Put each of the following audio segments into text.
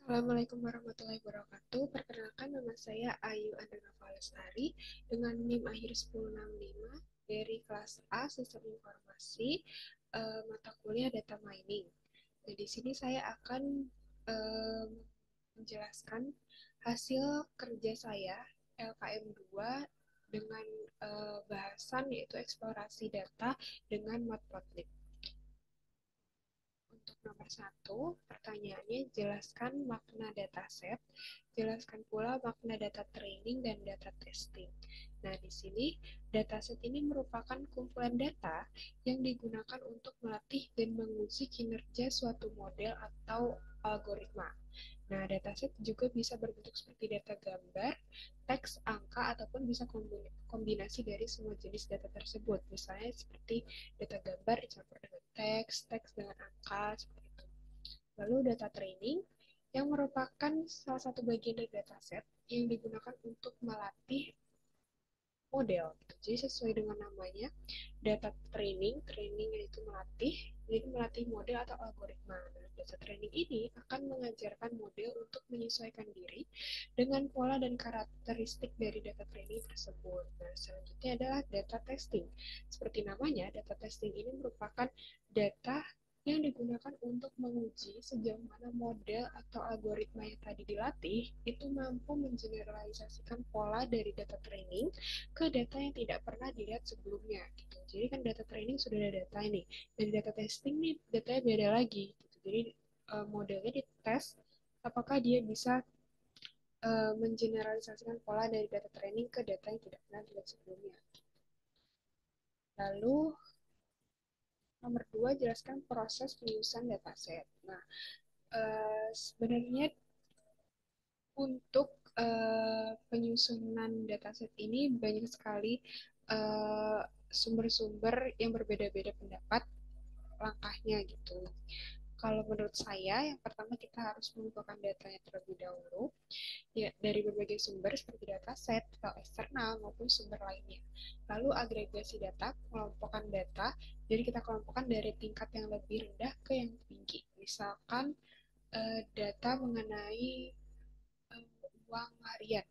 Assalamualaikum warahmatullahi wabarakatuh. Perkenalkan, nama saya Ayu Andreeva Lestari dengan NIM akhir 1065 dari kelas A Sistem Informasi, mata kuliah Data Mining. Nah, di sini saya akan menjelaskan hasil kerja saya LKM 2 dengan bahasan yaitu eksplorasi data dengan Matplotlib. Untuk nomor satu, pertanyaannya jelaskan makna dataset, jelaskan pula makna data training dan data testing. Nah, di sini dataset ini merupakan kumpulan data yang digunakan untuk melatih dan menguji kinerja suatu model atau algoritma. Nah, dataset juga bisa berbentuk seperti data gambar, teks, angka, ataupun bisa kombinasi dari semua jenis data tersebut. Misalnya seperti data gambar dicampur dengan teks, teks dengan angka, seperti itu. Lalu data training, yang merupakan salah satu bagian dari dataset yang digunakan untuk melatih model. Jadi sesuai dengan namanya, data training, training yaitu melatih, jadi melatih model atau algoritma. Nah, data training ini akan mengajarkan model untuk menyesuaikan diri dengan pola dan karakteristik dari data training tersebut. Nah, selanjutnya adalah data testing. Seperti namanya, data testing ini merupakan data yang digunakan untuk menguji sejauh mana model atau algoritma yang tadi dilatih itu mampu mengeneralisasikan pola dari data training ke data yang tidak pernah dilihat sebelumnya. Gitu. Jadi kan data training sudah ada data ini, dari data testing nih datanya beda lagi. Gitu. Jadi modelnya dites apakah dia bisa mengeneralisasikan pola dari data training ke data yang tidak pernah dilihat sebelumnya. Lalu nomor 2, jelaskan proses penyusunan dataset. Nah, sebenarnya untuk penyusunan dataset ini banyak sekali sumber-sumber yang berbeda-beda pendapat langkahnya gitu. Kalau menurut saya, yang pertama kita harus mengumpulkan datanya terlebih dahulu ya, dari berbagai sumber seperti dataset, file eksternal maupun sumber lainnya. Lalu agregasi data, kelompokkan data, jadi kita kelompokkan dari tingkat yang lebih rendah ke yang tinggi. Misalkan data mengenai uang harian,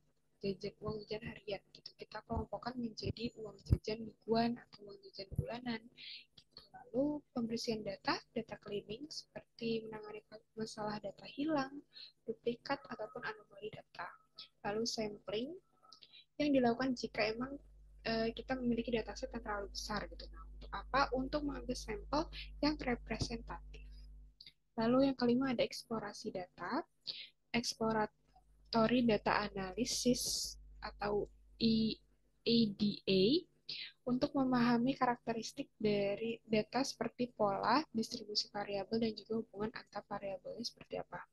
uang jajan harian gitu. Kita kelompokkan menjadi uang jajan mingguan atau uang jajan bulanan. Gitu. Lalu pembersihan data, data cleaning seperti menangani masalah data hilang, duplikat ataupun anomali data. Lalu sampling yang dilakukan jika emang kita memiliki dataset yang terlalu besar gitu. Nah, untuk apa? Untuk mengambil sampel yang representatif. Lalu yang kelima ada eksplorasi data. Exploratory Data Analysis atau EDA untuk memahami karakteristik dari data seperti pola, distribusi variabel, dan juga hubungan antar variabelnya seperti apa.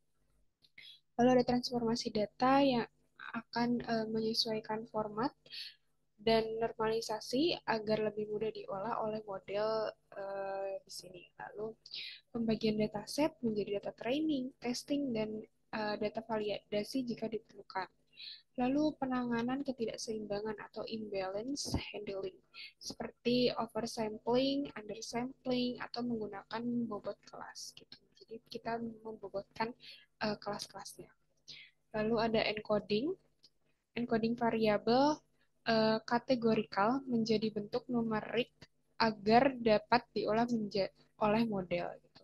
Lalu ada transformasi data yang akan menyesuaikan format dan normalisasi agar lebih mudah diolah oleh model di sini. Lalu pembagian dataset menjadi data training, testing, dan data validasi jika diperlukan. Lalu penanganan ketidakseimbangan atau imbalance handling, seperti oversampling, undersampling, atau menggunakan bobot kelas. Gitu. Jadi kita membobotkan kelas-kelasnya. Lalu ada encoding, encoding variabel kategorikal menjadi bentuk numerik agar dapat diolah oleh model. Gitu.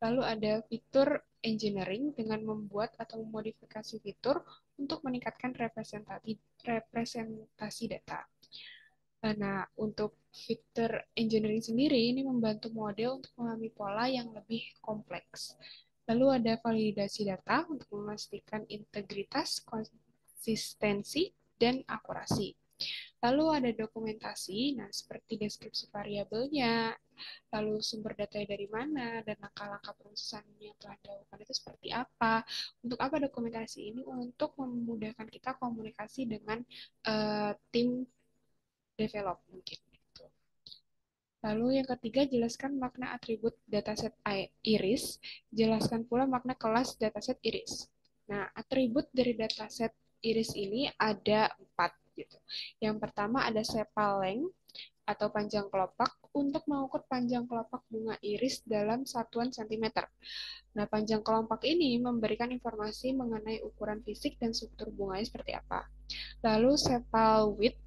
Lalu ada fitur engineering dengan membuat atau memodifikasi fitur untuk meningkatkan representasi data. Nah, untuk fitur engineering sendiri ini membantu model untuk memahami pola yang lebih kompleks. Lalu ada validasi data untuk memastikan integritas, konsistensi, dan akurasi. Lalu ada dokumentasi, nah seperti deskripsi variabelnya, lalu sumber datanya dari mana, dan langkah-langkah proses yang telah dilakukan itu seperti apa. Untuk apa dokumentasi ini? Untuk memudahkan kita komunikasi dengan tim develop mungkin. Lalu yang ketiga, jelaskan makna atribut dataset iris, jelaskan pula makna kelas dataset iris. Nah, atribut dari dataset iris ini ada 4 gitu. Yang pertama ada sepal length, atau panjang kelopak untuk mengukur panjang kelopak bunga iris dalam satuan sentimeter. Nah, panjang kelopak ini memberikan informasi mengenai ukuran fisik dan struktur bunganya seperti apa. Lalu sepal width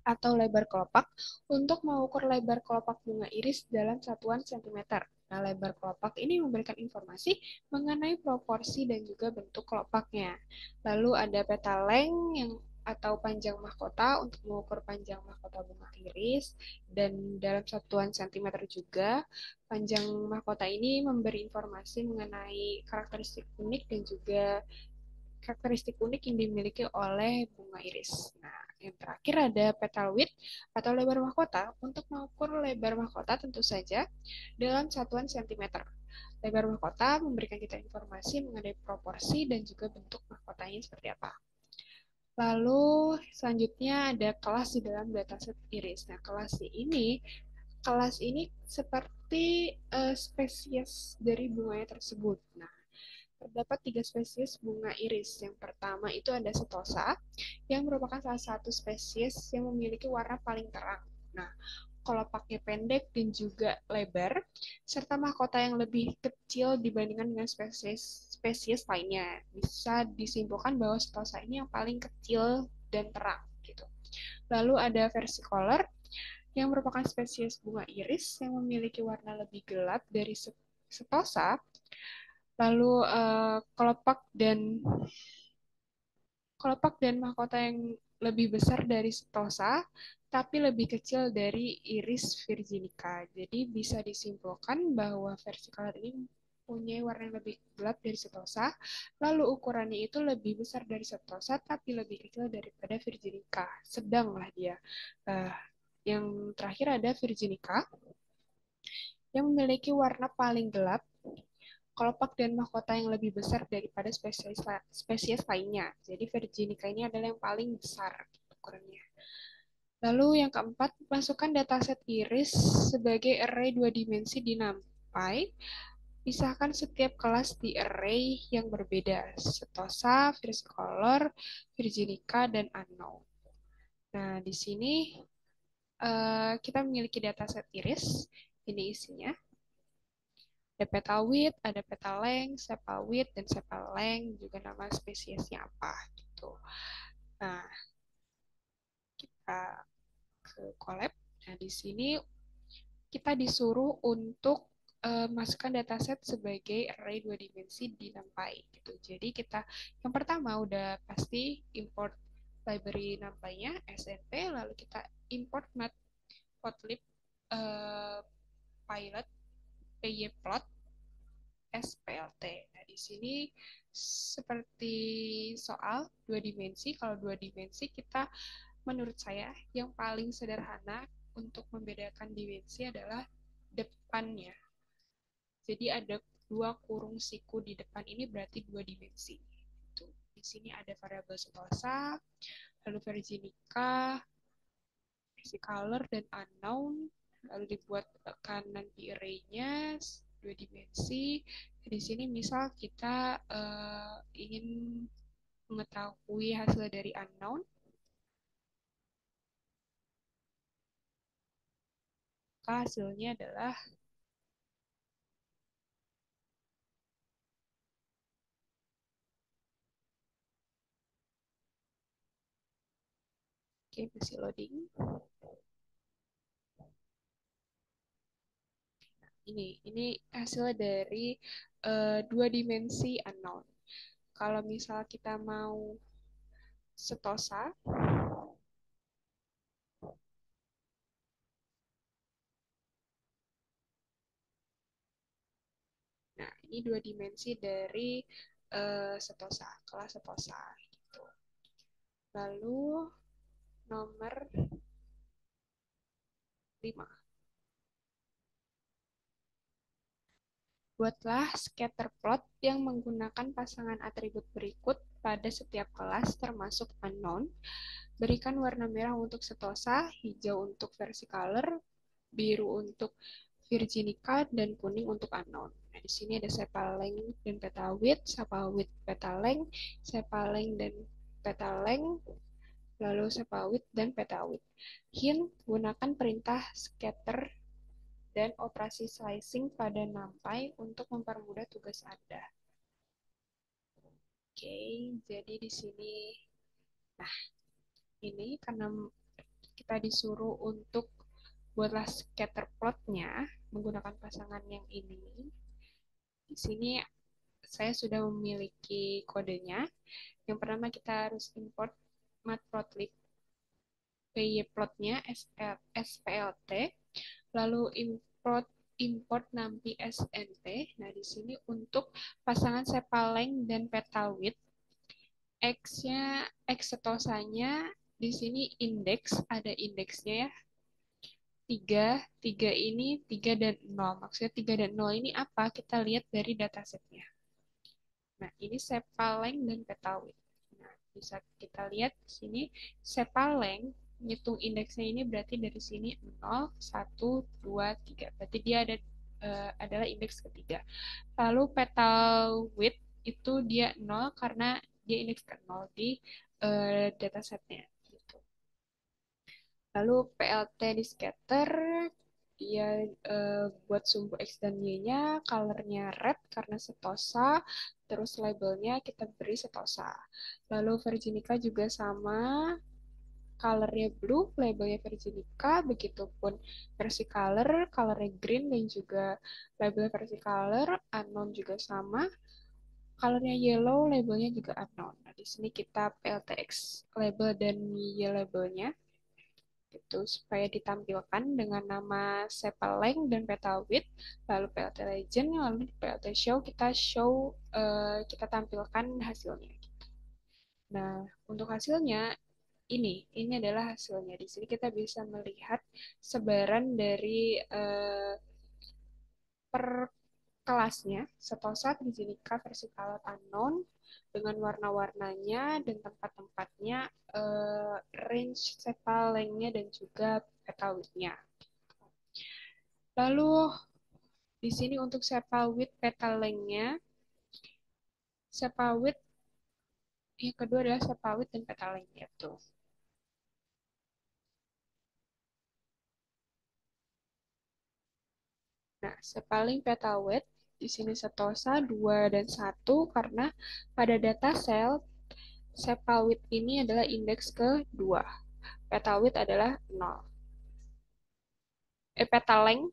atau lebar kelopak untuk mengukur lebar kelopak bunga iris dalam satuan sentimeter. Nah, lebar kelopak ini memberikan informasi mengenai proporsi dan juga bentuk kelopaknya. Lalu ada petal length yang atau panjang mahkota untuk mengukur panjang mahkota bunga iris dan dalam satuan sentimeter juga. Panjang mahkota ini memberi informasi mengenai karakteristik unik dan juga karakteristik unik yang dimiliki oleh bunga iris. Nah, yang terakhir ada petal width atau lebar mahkota. Untuk mengukur lebar mahkota tentu saja dalam satuan sentimeter. Lebar mahkota memberikan kita informasi mengenai proporsi dan juga bentuk mahkotanya seperti apa. Lalu selanjutnya ada kelas di dalam dataset iris. Nah, kelas ini seperti spesies dari bunganya tersebut. Nah, terdapat 3 spesies bunga iris. Yang pertama itu ada setosa, yang merupakan salah satu spesies yang memiliki warna paling terang. Nah, kelopaknya pendek dan juga lebar, serta mahkota yang lebih kecil dibandingkan dengan spesies lainnya. Bisa disimpulkan bahwa setosa ini yang paling kecil dan terang. Gitu. Lalu ada versicolor, yang merupakan spesies bunga iris yang memiliki warna lebih gelap dari setosa. Lalu kelopak dan mahkota yang lebih besar dari setosa, tapi lebih kecil dari iris virginica. Jadi bisa disimpulkan bahwa versicolor ini punya warna yang lebih gelap dari setosa, lalu ukurannya itu lebih besar dari setosa, tapi lebih kecil daripada virginica. Sedanglah dia. Uh, yang terakhir ada virginica, yang memiliki warna paling gelap, kelopak dan mahkota yang lebih besar daripada spesies lainnya. Jadi Virginica ini adalah yang paling besar ukurannya. Lalu yang keempat, masukkan dataset iris sebagai array 2 dimensi di NumPy. Pisahkan setiap kelas di array yang berbeda, setosa, versicolor, virginica, dan unknown. Nah, di sini kita memiliki dataset iris. Ini isinya. Ada petal width, ada petal length, sepal width, dan sepal length, juga nama spesiesnya apa gitu. Nah, kita ke collab. Nah, di sini kita disuruh untuk masukkan dataset sebagai array 2 dimensi di NumPy gitu. Jadi kita yang pertama udah pasti import library NumPy-nya SNP, lalu kita import matplotlib pilot pyplot SPLT. Nah, di sini seperti soal dua dimensi, kalau dua dimensi kita menurut saya yang paling sederhana untuk membedakan dimensi adalah depannya. Jadi ada dua kurung siku di depan ini berarti dua dimensi. Di sini ada variabel setosa, lalu virginica, versicolor, dan unknown. Lalu dibuat kanan di array-nya dua dimensi. Di sini misal kita ingin mengetahui hasil dari unknown, maka hasilnya adalah oke, masih loading. Ini hasil dari dua dimensi unknown. Kalau misal kita mau setosa, nah ini dua dimensi dari setosa, kelas setosa. Gitu. Lalu nomor 5. Buatlah scatter plot yang menggunakan pasangan atribut berikut pada setiap kelas termasuk unknown. Berikan warna merah untuk setosa, hijau untuk versicolor, biru untuk virginica, dan kuning untuk unknown. Nah, di sini ada sepal length dan petal width, sepal width petal length, sepal length dan petal length, lalu sepawit dan petawit. Hint, gunakan perintah scatter dan operasi slicing pada NumPy untuk mempermudah tugas Anda. Oke, jadi di sini, nah ini karena kita disuruh untuk buatlah scatter plotnya menggunakan pasangan yang ini. Di sini saya sudah memiliki kodenya. Yang pertama kita harus import matplotlib pyplotnya splt, lalu import import numpy snp. Nah, di sini untuk pasangan sepaleng dan petal width, x-nya x setosanya di sini indeks, ada indeksnya ya. 3 3 ini 3 dan 0. Maksudnya 3 dan 0 ini apa? Kita lihat dari datasetnya. Nah, ini sepaleng dan petawit. Nah, bisa kita lihat di sini sepaleng, ngitung indeksnya ini berarti dari sini 0, 1, 2, 3. Berarti dia adalah indeks ketiga. Lalu petawit itu dia 0 karena dia indeks ke 0 di datasetnya. Gitu. Lalu PLT di scatter, dia buat sumbu X dan Y-nya, colornya red karena setosa, terus labelnya kita beri setosa. Lalu Virginica juga sama, colornya blue, labelnya Virginica, begitupun versi color, colornya green, dan juga label versi color, unknown juga sama, colornya yellow, labelnya juga unknown. Nah, di sini kita PLTX label dan Y labelnya gitu supaya ditampilkan dengan nama sepaleng dan peta width, lalu PLT legend, lalu di PLT show kita tampilkan hasilnya. Nah, untuk hasilnya ini adalah hasilnya. Di sini kita bisa melihat sebaran dari per kelasnya, Setosa, Trigenika, Versicolor Unknown, dengan warna-warnanya dan tempat-tempatnya, range sepalengnya dan juga petawitnya. Lalu di sini untuk sepawit petalengnya, sepawit yang kedua adalah sepawit dan petalengnya tuh. Nah, sepaling petawit di sini setosa 2 dan 1 karena pada data sel sepawit ini adalah indeks ke-2. Petawit adalah 0. Petaleng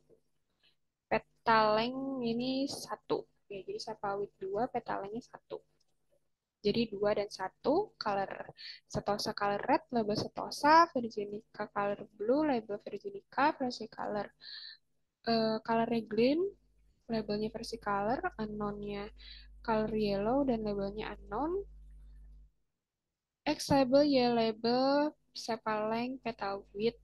petaleng ini 1. Ya, jadi sepawit 2, petalengnya 1. Jadi 2 dan 1, color setosa color red, label setosa, Virginica color blue, label Virginica, versi color colornya green, labelnya versi color, unknownnya color yellow, dan labelnya unknown. X label, Y label, sepaleng, petawit,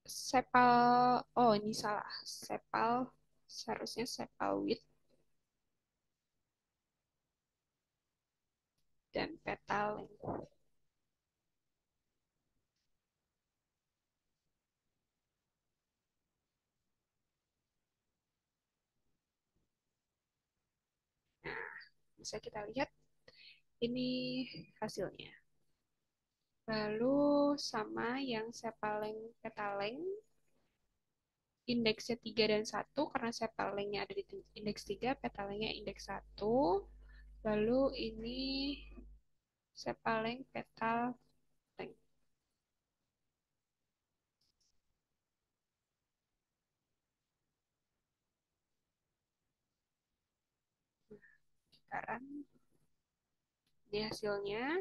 sepal, oh ini salah, sepal, seharusnya sepawit, dan petaleng. Nah, bisa kita lihat ini hasilnya. Lalu sama yang sepaleng petaleng, indeksnya 3 dan 1 karena sepalengnya ada di indeks 3, petalengnya indeks 1. Lalu ini sepaleng petaleng. Sekarang ini hasilnya.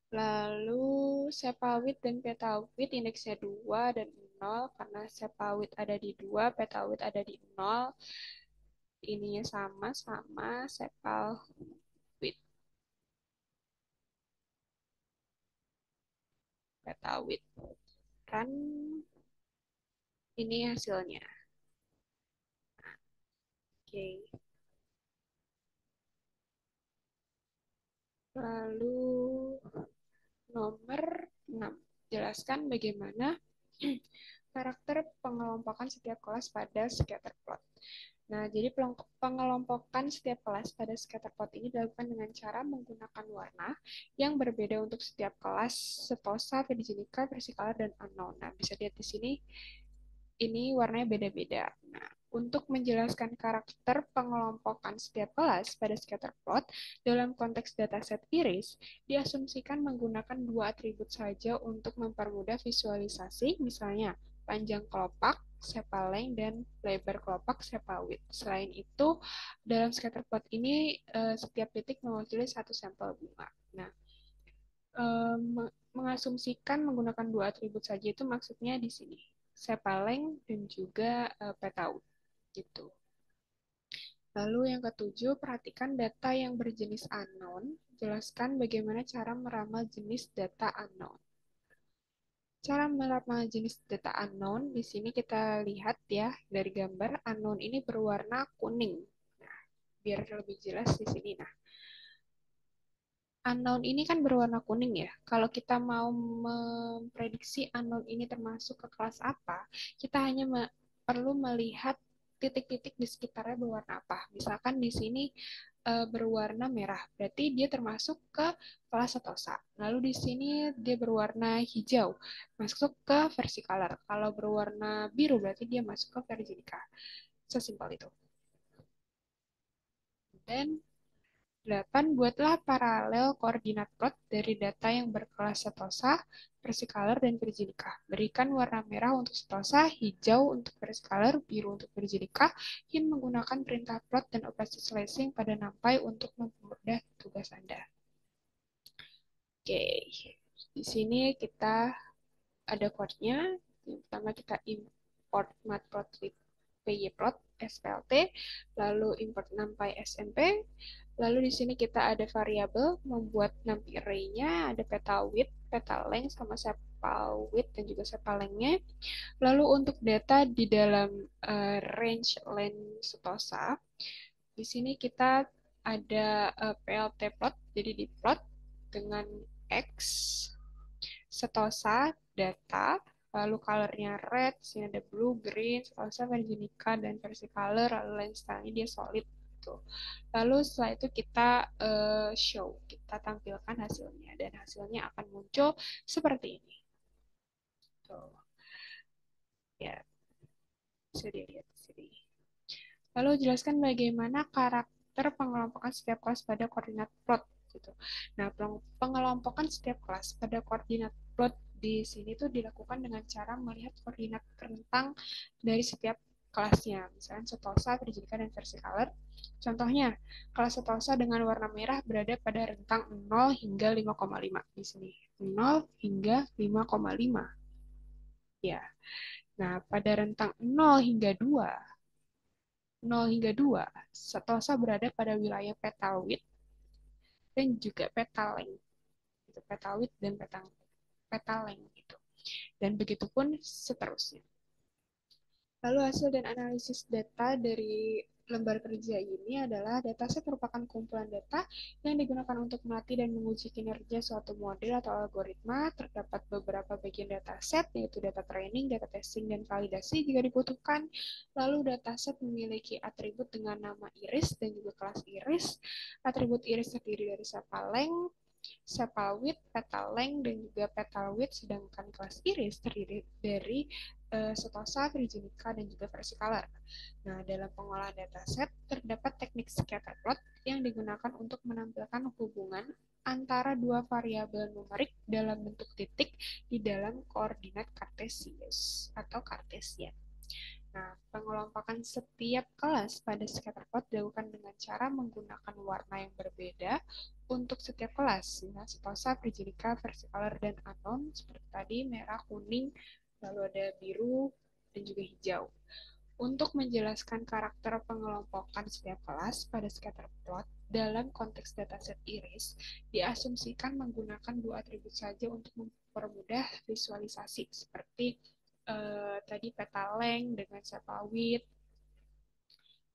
Lalu sepawit dan petawit indeksnya 2 dan 0 karena sepawit ada di 2, petawit ada di 0. Ininya sama sepawit, petawit. Kan ini hasilnya. Oke. Lalu nomor 6. Jelaskan bagaimana karakter pengelompokan setiap kelas pada scatterplot. Nah, jadi pengelompokan setiap kelas pada scatterplot ini dilakukan dengan cara menggunakan warna yang berbeda untuk setiap kelas, setosa, virginica, versicolor, dan unknown. Nah, bisa lihat di sini, ini warnanya beda-beda. Nah, untuk menjelaskan karakter pengelompokan setiap kelas pada scatterplot dalam konteks dataset iris, diasumsikan menggunakan dua atribut saja untuk mempermudah visualisasi, misalnya panjang kelopak, sepaleng, dan lebar kelopak sepal-width. Selain itu, dalam scatterplot ini setiap titik mewakili satu sampel bunga. Nah, mengasumsikan menggunakan dua atribut saja itu maksudnya di sini sepaleng dan juga petaud gitu. Lalu yang ketujuh, perhatikan data yang berjenis unknown. Jelaskan bagaimana cara meramal jenis data unknown. Cara meramal jenis data unknown, di sini kita lihat ya dari gambar unknown ini berwarna kuning. Nah, biar lebih jelas di sini. Nah, unknown ini kan berwarna kuning ya. Kalau kita mau memprediksi unknown ini termasuk ke kelas apa, kita hanya perlu melihat titik-titik di sekitarnya berwarna apa. Misalkan di sini berwarna merah, berarti dia termasuk ke kelas setosa. Lalu di sini dia berwarna hijau, masuk ke versicolor. Kalau berwarna biru, berarti dia masuk ke virginica. Sesimpel itu. Dan 8. Buatlah paralel koordinat plot dari data yang berkelas setosa, versicolor, dan virginica. Berikan warna merah untuk setosa, hijau untuk versicolor, biru untuk virginica, yang menggunakan perintah plot dan operasi slicing pada NumPy untuk mempermudah tugas Anda. Oke, di sini kita ada code-nya. Yang pertama kita import matplotlib pyplot splt, lalu import numpy smp, lalu di sini kita ada variabel membuat numpy array-nya, ada peta width, peta length, sama sepal width dan juga sepal length-nya. Lalu untuk data di dalam range length setosa, di sini kita ada plt plot, jadi di plot dengan x setosa data, lalu colornya red, sini ada blue, green, setosa, virginica, dan versicolor, lalu line style-nya dia solid. Gitu. Lalu setelah itu kita show, kita tampilkan hasilnya, dan hasilnya akan muncul seperti ini. Tuh. Ya, bisa dilihat di sini. Lalu jelaskan bagaimana karakter pengelompokan setiap kelas pada koordinat plot. Gitu. Nah, pengelompokan setiap kelas pada koordinat plot di sini tuh dilakukan dengan cara melihat koordinat rentang dari setiap kelasnya. Misalnya setosa, virginica, dan versicolor. Contohnya, kelas setosa dengan warna merah berada pada rentang 0 hingga 5,5 di sini. 0 hingga 5,5. Ya. Nah, pada rentang 0 hingga 2, 0 hingga 2, setosa berada pada wilayah petalwidth dan juga petaleng. Gitu, petalwidth dan petaleng gitu. Dan begitupun seterusnya. Lalu hasil dan analisis data dari lembar kerja ini adalah dataset merupakan kumpulan data yang digunakan untuk melatih dan menguji kinerja suatu model atau algoritma. Terdapat beberapa bagian dataset, yaitu data training, data testing, dan validasi jika dibutuhkan. Lalu dataset memiliki atribut dengan nama iris dan juga kelas iris. Atribut iris terdiri dari sepaleng, sepal width, petal length, dan juga petal width, sedangkan kelas iris terdiri dari setosa, virginica, dan juga versicolor. Nah, dalam pengolahan dataset, terdapat teknik scatterplot yang digugakan untuk menampilkan hubungan antara dua variabel numerik dalam bentuk titik di dalam koordinat kartesius atau kartesian. Nah, pengelompokan setiap kelas pada scatterplot dilakukan dengan cara menggunakan warna yang berbeda untuk setiap kelas. Nah, setosa, virginica, versicolor, dan unknown seperti tadi, merah, kuning, lalu ada biru, dan juga hijau. Untuk menjelaskan karakter pengelompokan setiap kelas pada scatterplot dalam konteks dataset iris, diasumsikan menggunakan dua atribut saja untuk mempermudah visualisasi, seperti tadi peta length dengan sepal width.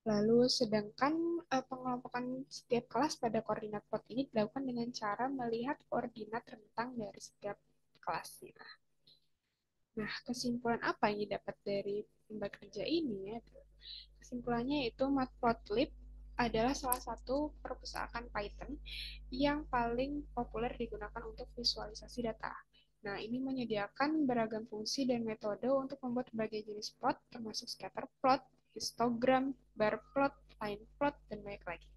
Lalu sedangkan pengelompokan setiap kelas pada koordinat plot ini dilakukan dengan cara melihat koordinat rentang dari setiap kelasnya. Nah, kesimpulan apa yang didapat dari lembar kerja ini? Ya? kesimpulannya itu Matplotlib adalah salah satu perpustakaan Python yang paling populer digunakan untuk visualisasi data. Nah, ini menyediakan beragam fungsi dan metode untuk membuat berbagai jenis plot, termasuk scatter plot, histogram, bar plot, line plot, dan banyak lagi.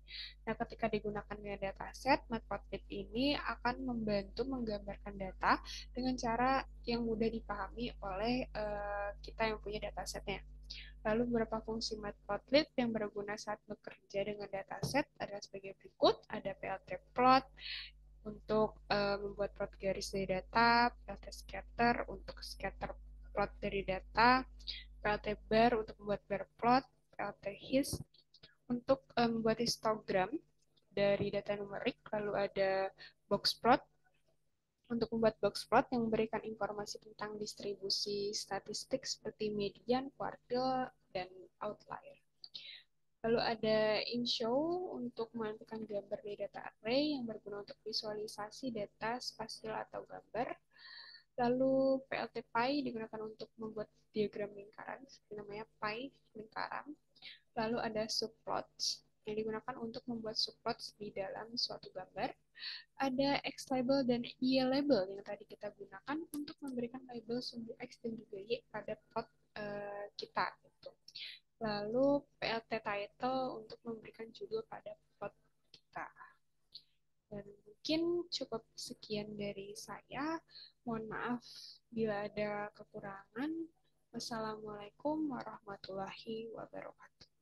Nah, ketika digunakan dengan dataset, Matplotlib ini akan membantu menggambarkan data dengan cara yang mudah dipahami oleh kita yang punya datasetnya. Lalu beberapa fungsi Matplotlib yang berguna saat bekerja dengan dataset adalah sebagai berikut. Ada PLT plot untuk membuat plot garis dari data, PLT scatter untuk scatter plot dari data, PLT bar untuk membuat bar plot, PLT his untuk membuat histogram dari data numerik, lalu ada box plot untuk membuat box plot yang memberikan informasi tentang distribusi statistik seperti median, kuartil, dan outlier. Lalu ada InShow untuk menampilkan gambar dari data array yang berguna untuk visualisasi data spasial atau gambar. Lalu PLT-Py digunakan untuk membuat diagram lingkaran, seperti namanya pie lingkaran. Lalu ada subplots yang digunakan untuk membuat subplots di dalam suatu gambar. Ada X label dan Y label yang tadi kita gunakan untuk memberikan label sumbu X dan juga Y pada plot kita. Gitu. Lalu PLT title untuk memberikan judul pada plot kita. Dan mungkin cukup sekian dari saya. Mohon maaf bila ada kekurangan. Wassalamualaikum warahmatullahi wabarakatuh.